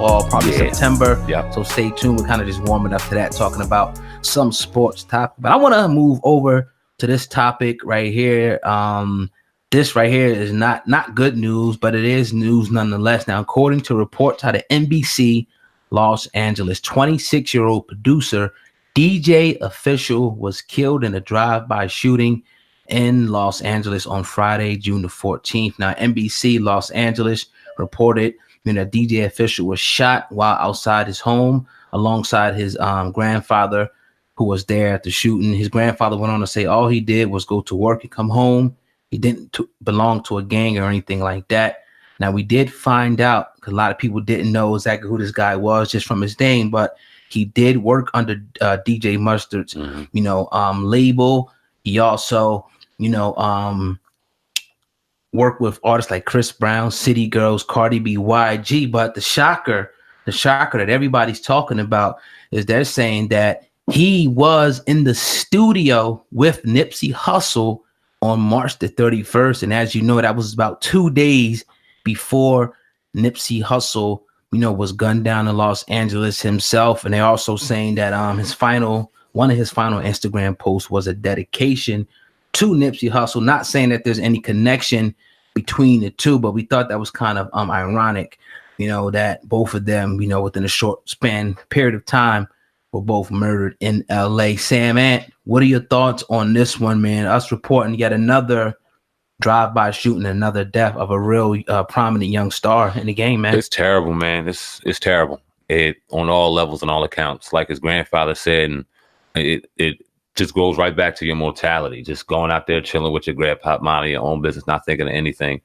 fall, probably September. Yeah. So stay tuned. We're kind of just warming up to that, talking about some sports topic. But I want to move over to this topic right here. This right here is not good news, but it is news nonetheless. Now, according to reports out of NBC Los Angeles, 26-year-old producer DJ Official was killed in a drive-by shooting in Los Angeles on Friday, June the 14th. Now, NBC Los Angeles reported that DJ Official was shot while outside his home alongside his grandfather, who was there at the shooting. His grandfather went on to say all he did was go to work and come home. He didn't belong to a gang or anything like that. Now, we did find out, because a lot of people didn't know exactly who this guy was just from his name, but he did work under DJ Mustard's, label. He also, worked with artists like Chris Brown, City Girls, Cardi B, YG. But the shocker that everybody's talking about is they're saying that he was in the studio with Nipsey Hussle on March the 31st. And as you know, that was about 2 days before Nipsey Hussle was gunned down in Los Angeles himself. And they're also saying that one of his final Instagram posts was a dedication to Nipsey Hussle. Not saying that there's any connection between the two, but we thought that was kind of ironic, that both of them, within a short period of time, were both murdered in LA. SamAnt, what are your thoughts on this one, man? Us reporting yet another drive-by shooting, another death of a real prominent young star in the game, man. It's terrible, man. It's terrible. It on all levels and all accounts. Like his grandfather said, and it just goes right back to your mortality. Just going out there chilling with your grandpa, minding your own business, not thinking of anything,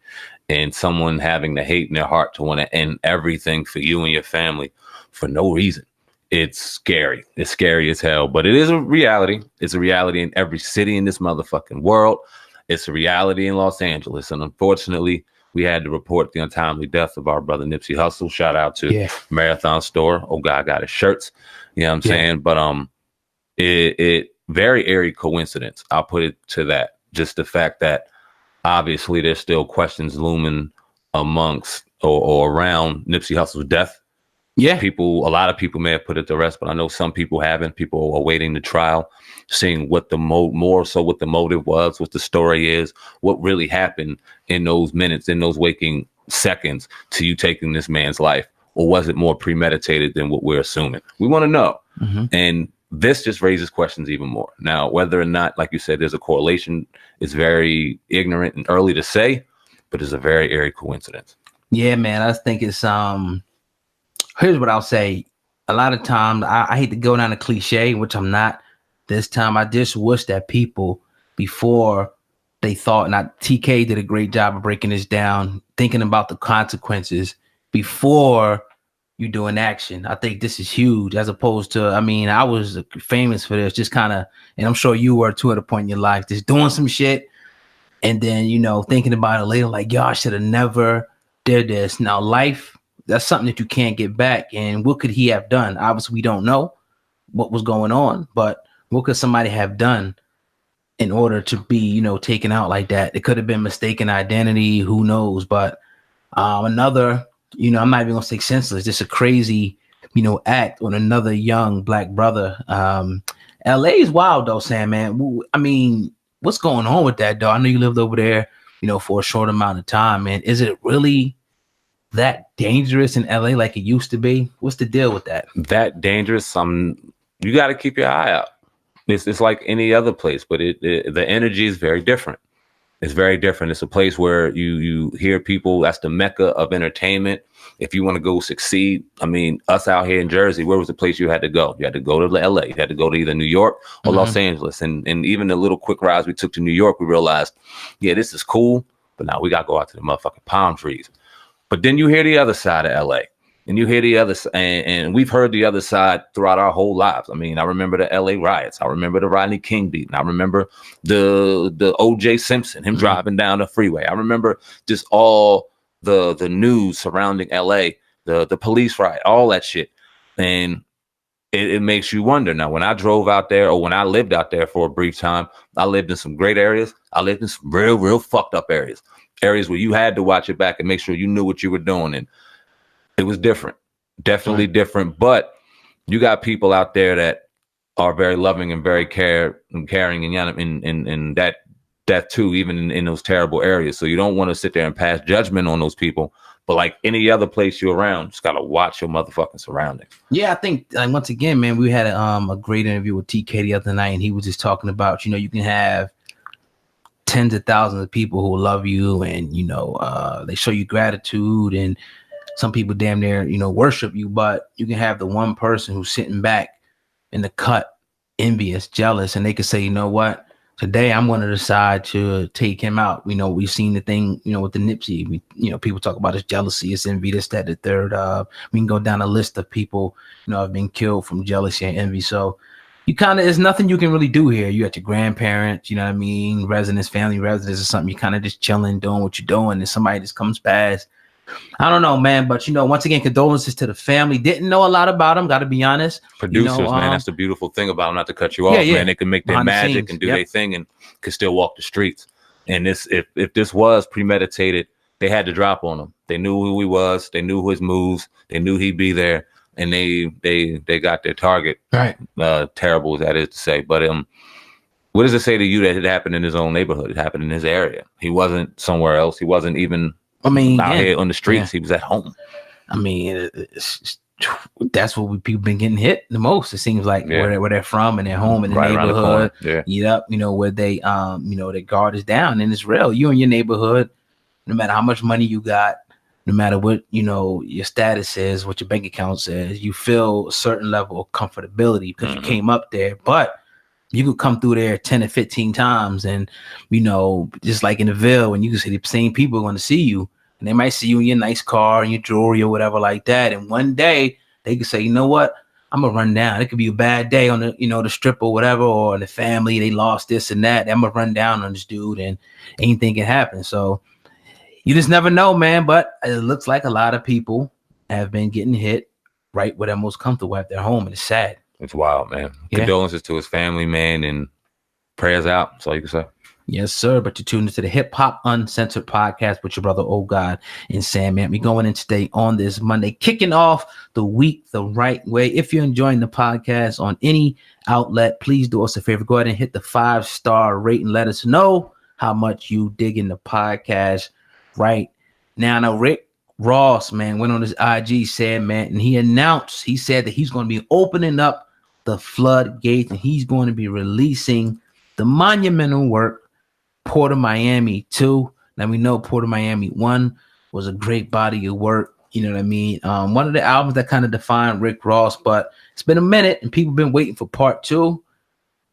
and someone having the hate in their heart to want to end everything for you and your family for no reason. It's scary. It's scary as hell, but it is a reality. It's a reality in every city in this motherfucking world. It's a reality in Los Angeles. And unfortunately, we had to report the untimely death of our brother Nipsey Hussle. Shout out to Marathon Store. Oh, God, got his shirts. You know what I'm saying? But it very eerie coincidence. I'll put it to that. Just the fact that obviously there's still questions looming amongst or around Nipsey Hussle's death. Yeah, a lot of people may have put it to rest, but I know some people haven't. People are awaiting the trial, seeing what the more so what the motive was, what the story is, what really happened in those minutes, in those waking seconds to you taking this man's life, or was it more premeditated than what we're assuming? We want to know, and this just raises questions even more. Now, whether or not, like you said, there's a correlation is very ignorant and early to say, but it's a very eerie coincidence. Yeah, man, I think it's here's what I'll say. A lot of times, I hate to go down a cliche, which I'm not this time. I just wish that people, before they thought, and TK did a great job of breaking this down, thinking about the consequences before you do an action. I think this is huge, as opposed to, I was famous for this, just kind of, and I'm sure you were too at a point in your life, just doing some shit, and then, thinking about it later, like, yo, I should have never did this. Now, life, that's something that you can't get back. And what could he have done? Obviously, we don't know what was going on, but what could somebody have done in order to be, taken out like that? It could have been mistaken identity. Who knows? But another, I'm not even gonna say senseless, just a crazy, act on another young black brother. LA is wild though, Sam, man. What's going on with that, though? I know you lived over there, for a short amount of time, man. Is it really that dangerous in LA like it used to be? What's the deal with that? That dangerous? You got to keep your eye out. It's like any other place, but the energy is very different. It's very different. It's a place where you hear people. That's the mecca of entertainment. If you want to go succeed, us out here in Jersey, where was the place you had to go? You had to go to LA. You had to go to either New York or Los Angeles. And even the little quick rides we took to New York, we realized, yeah, this is cool, but now we got to go out to the motherfucking palm trees. But then you hear the other side of LA, and you hear the other, and we've heard the other side throughout our whole lives. I remember the LA riots. I remember the Rodney King beating. I remember the OJ Simpson, him driving down the freeway. I remember just all the news surrounding LA, the police riot, all that shit. And it makes you wonder. Now, when I drove out there, or when I lived out there for a brief time, I lived in some great areas. I lived in some real, real fucked up areas where you had to watch it back and make sure you knew what you were doing. And it was different. definitely different. But you got people out there that are very loving and very caring, and that too, even in those terrible areas. So you don't want to sit there and pass judgment on those people. But like any other place you're around, just gotta watch your motherfucking surroundings. Yeah, I think once again, man, we had a great interview with TK the other night, and he was just talking about, you can have tens of thousands of people who love you, and they show you gratitude, and some people damn near worship you, but you can have the one person who's sitting back in the cut, envious, jealous, and they could say, you know what, today I'm going to decide to take him out. We've seen the thing, with the Nipsey. People talk about his jealousy, his envy, this, that, the third. We can go down a list of people, have been killed from jealousy and envy. So there's nothing you can really do here. You got your grandparents, residents, family residents or something. You kind of just chilling, doing what you're doing, and somebody just comes past. I don't know, man, but once again, condolences to the family. Didn't know a lot about them, got to be honest. Producers, man, that's the beautiful thing about them. Not to cut you off, man. They can make their magic and do their thing, and can still walk the streets. And if this was premeditated, they had to drop on him. They knew who he was. They knew his moves. They knew he'd be there, and they got their target. Right. Terrible as that is to say, but what does it say to you that it happened in his own neighborhood? It happened in his area. He wasn't somewhere else. He wasn't even. Out here on the streets, he was at home. That's what people been getting hit the most. It seems like where they're from, and they're home in the neighborhood. Where they their guard is down, and it's real. You in your neighborhood, no matter how much money you got, no matter what your status is, what your bank account says, you feel a certain level of comfortability because you came up there. But you could come through there 10 or 15 times, and just like in the Ville, and you can see the same people going to see you. And they might see you in your nice car and your jewelry or whatever like that. And one day they could say, you know what? I'm gonna run down. It could be a bad day on the, the strip or whatever, or in the family, they lost this and that. I'm gonna run down on this dude, and anything can happen. So you just never know, man. But it looks like a lot of people have been getting hit right where they're most comfortable at their home, and it's sad. It's wild, man. Yeah. Condolences to his family, man, and prayers out. That's all you can say. Yes, sir. But you're tuned into the Hip Hop Uncensored podcast with your brother, Oh God, and SamAnt. We're going in today on this Monday, kicking off the week the right way. If you're enjoying the podcast on any outlet, please do us a favor. Go ahead and hit the 5-star rate and let us know how much you dig in the podcast right now. Now, Rick Ross, man, went on his IG, SamAnt, and he said that he's going to be opening up the floodgates, and he's going to be releasing the monumental work, Port of Miami 2. Now we know Port of Miami 1 was a great body of work. You know what I mean? One of the albums that kind of defined Rick Ross, but it's been a minute and people been waiting for part 2.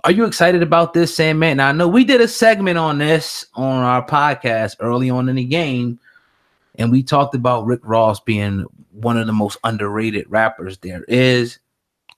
Are you excited about this, SamAnt? Now I know we did a segment on this on our podcast early on in the game, and we talked about Rick Ross being one of the most underrated rappers there is.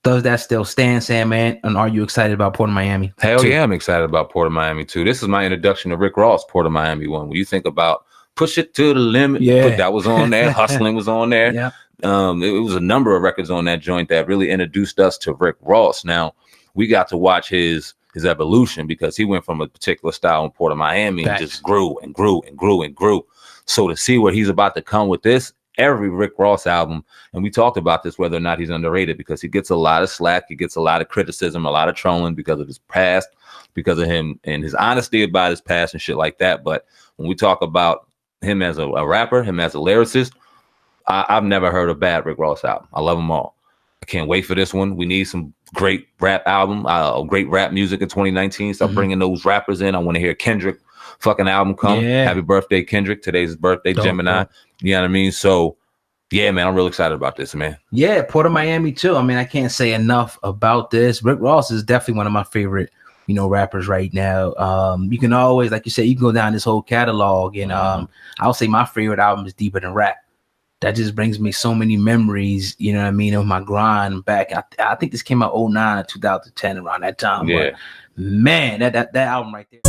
Does that still stand, SamAnt? And are you excited about Port of Miami? Hell yeah, I'm excited about Port of Miami too. This is my introduction to Rick Ross, Port of Miami 1. When you think about Push It to the Limit, that was on there. Hustling was on there. Yeah. It was a number of records on that joint that really introduced us to Rick Ross. Now, we got to watch his evolution because he went from a particular style in Port of Miami and just grew and grew and grew and grew. So to see where he's about to come with this, every Rick Ross album, and we talked about this, whether or not he's underrated, because he gets a lot of slack, he gets a lot of criticism, a lot of trolling because of his past, because of him and his honesty about his past and shit like that. But when we talk about him as a rapper, him as a lyricist, I've never heard a bad Rick Ross album. I love them all. I can't wait for this one. We need some great rap album, great rap music in 2019. Start bringing those rappers in. I want to hear Kendrick fucking album come. Happy birthday, Kendrick. Today's his birthday, Gemini. You know what I mean? So yeah, man, I'm real excited about this, man. Yeah, Port of Miami too. I mean, I can't say enough about this. Rick Ross is definitely one of my favorite, rappers right now. You can always, like you said, you can go down this whole catalog, and I'll say my favorite album is Deeper Than Rap. That just brings me so many memories, you know what I mean, of my grind back. I think this came out 2009 or 2010, around that time. Yeah. But man, that album right there.